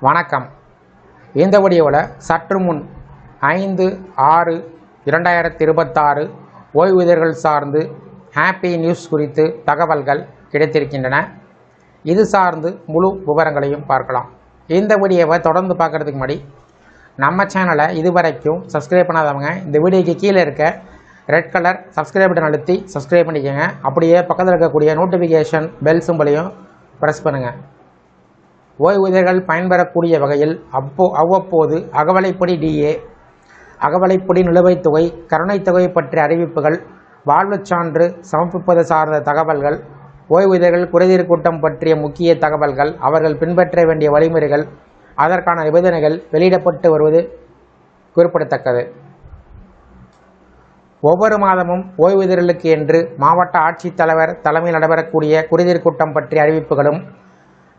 வணக்கம். இந்த வீடியோவில் சற்று முன் 5/6/2026 ஓய்வூதியர்கள் சார்ந்து ஹாப்பி நியூஸ் குறித்து தகவல்கள் கிடைத்திருக்கின்றன. இது சார்ந்து முழு விவரங்களையும் பார்க்கலாம். இந்த வீடியோவை தொடர்ந்து பார்க்குறதுக்கு முன்னாடி நம்ம சேனலை இதுவரைக்கும் சப்ஸ்கிரைப் பண்ணாதவங்க இந்த வீடியோக்கு கீழே இருக்க ரெட் கலர் சப்ஸ்கிரைப் பட்டன் அழுத்தி சப்ஸ்கிரைப் பண்ணிக்கோங்க. அப்படியே பக்கத்தில் இருக்கக்கூடிய நோட்டிஃபிகேஷன் பெல் சிம்பலையும் ப்ரெஸ் பண்ணுங்கள். ஓய்வூதியர்கள் பயன்பெறக்கூடிய வகையில் அவ்வப்போது அகவலைப்படி டிஏ, அகவலைப்படி நிலுவைத் தொகை, கருணைத் தொகை பற்றிய அறிவிப்புகள், வாழ்வுச் சான்று சமர்ப்பிப்பது சார்ந்த தகவல்கள், ஓய்வூதியர்கள் குறைதீர் கூட்டம் பற்றிய முக்கிய தகவல்கள், அவர்கள் பின்பற்ற வேண்டிய வழிமுறைகள், அதற்கான நிபந்தனைகள் வெளியிடப்பட்டு வருவது குறிப்பிடத்தக்கது. ஒவ்வொரு மாதமும் ஓய்வூதியர்களுக்கு என்று மாவட்ட ஆட்சித்தலைவர் தலைமையில் நடைபெறக்கூடிய குறைதீர் கூட்டம் பற்றிய அறிவிப்புகளும்,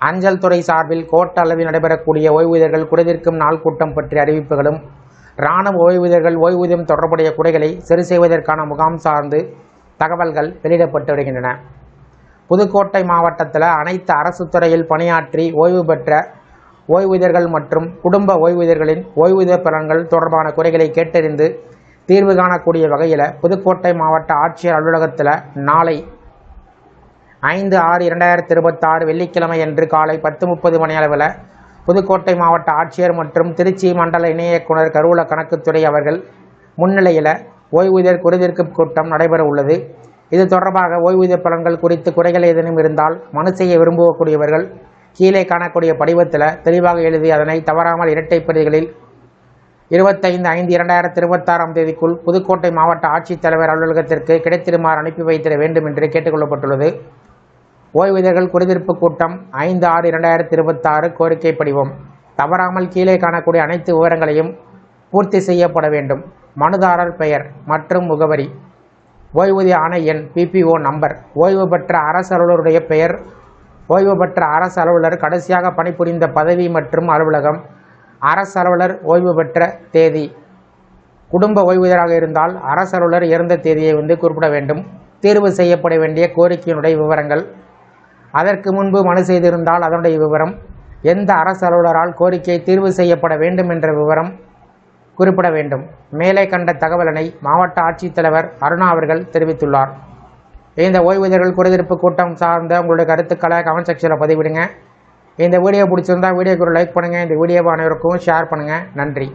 அஞ்சல் துறை சார்பில் கோட்ட அளவில் நடைபெறக்கூடிய ஓய்வூதியர்கள் குறைதீர்க்கும் நாள் கூட்டம் பற்றிய அறிவிப்புகளும், இராணுவ ஓய்வூதியர்கள் ஓய்வூதியம் தொடர்புடைய குறைகளை சரி செய்வதற்கான முகாம் சார்ந்து தகவல்கள் வெளியிடப்பட்டு வருகின்றன. புதுக்கோட்டை மாவட்டத்தில் அனைத்து அரசு துறையில் பணியாற்றி ஓய்வு பெற்ற ஓய்வூதியர்கள் மற்றும் குடும்ப ஓய்வூதியர்களின் ஓய்வூதிய பலன்கள் தொடர்பான குறைகளை கேட்டறிந்து தீர்வு காணக்கூடிய வகையில் புதுக்கோட்டை மாவட்ட ஆட்சியர் அலுவலகத்தில் நாளை 5/6/2026 வெள்ளிக்கிழமை அன்று காலை 10:30 மணி அளவில் புதுக்கோட்டை மாவட்ட ஆட்சியர் மற்றும் திருச்சி மண்டல இணை இயக்குனர் கருவூல கணக்குத்துறை அவர்கள் முன்னிலையில் ஓய்வூதியர் குறைதீர்க்கும் கூட்டம் நடைபெற உள்ளது. இது தொடர்பாக ஓய்வூதிய பலன்கள் குறித்து குறைகள் ஏதேனும் இருந்தால் மனு செய்ய விரும்பக்கூடியவர்கள் கீழே காணக்கூடிய படிவத்தில் தெளிவாக எழுதி அதனை தவறாமல் இரட்டை பிரதிகளில் 25/5/2026 புதுக்கோட்டை மாவட்ட ஆட்சித்தலைவர் அலுவலகத்திற்கு கிடைத்திருமாறு அனுப்பி வைத்திட வேண்டும் என்று கேட்டுக்கொள்ளப்பட்டுள்ளது. ஓய்வூதியர்கள் குறைதீர்ப்பு கூட்டம் 5/6/2026 கோரிக்கை படிவம் தவறாமல் கீழே காணக்கூடிய அனைத்து விவரங்களையும் பூர்த்தி செய்யப்பட வேண்டும். மனுதாரர் பெயர் மற்றும் முகவரி, ஓய்வூதிய ஆணை எண், PPO நம்பர், ஓய்வு பெற்ற அரசு அலுவலருடைய பெயர், ஓய்வு பெற்ற அரசு அலுவலர் கடைசியாக பணிபுரிந்த பதவி மற்றும் அலுவலகம், அரசு அலுவலர் ஓய்வு பெற்ற தேதி, குடும்ப ஓய்வூதியராக இருந்தால் அரசு அலுவலர் இறந்த தேதியை குறிப்பிட வேண்டும். தீர்வு செய்யப்பட வேண்டிய கோரிக்கையினுடைய விவரங்கள், அதற்கு முன்பு மனு செய்திருந்தால் அதனுடைய விவரம், எந்த அரசு அலுவலரால் கோரிக்கை தீர்வு செய்யப்பட வேண்டும் என்ற விவரம் குறிப்பிட வேண்டும். மேலே கண்ட தகவலினை மாவட்ட ஆட்சித்தலைவர் அருணா அவர்கள் தெரிவித்துள்ளார். இந்த ஓய்வூதியர்கள் குறைதீர்ப்பு கூட்டம் சார்ந்த உங்களுடைய கருத்துக்களை கமெண்ட் செக்ஷனில் பதிவிடுங்க. இந்த வீடியோ பிடிச்சிருந்தால் வீடியோக்கு ஒரு லைக் பண்ணுங்கள். இந்த வீடியோவை அனைவருக்கும் ஷேர் பண்ணுங்கள். நன்றி.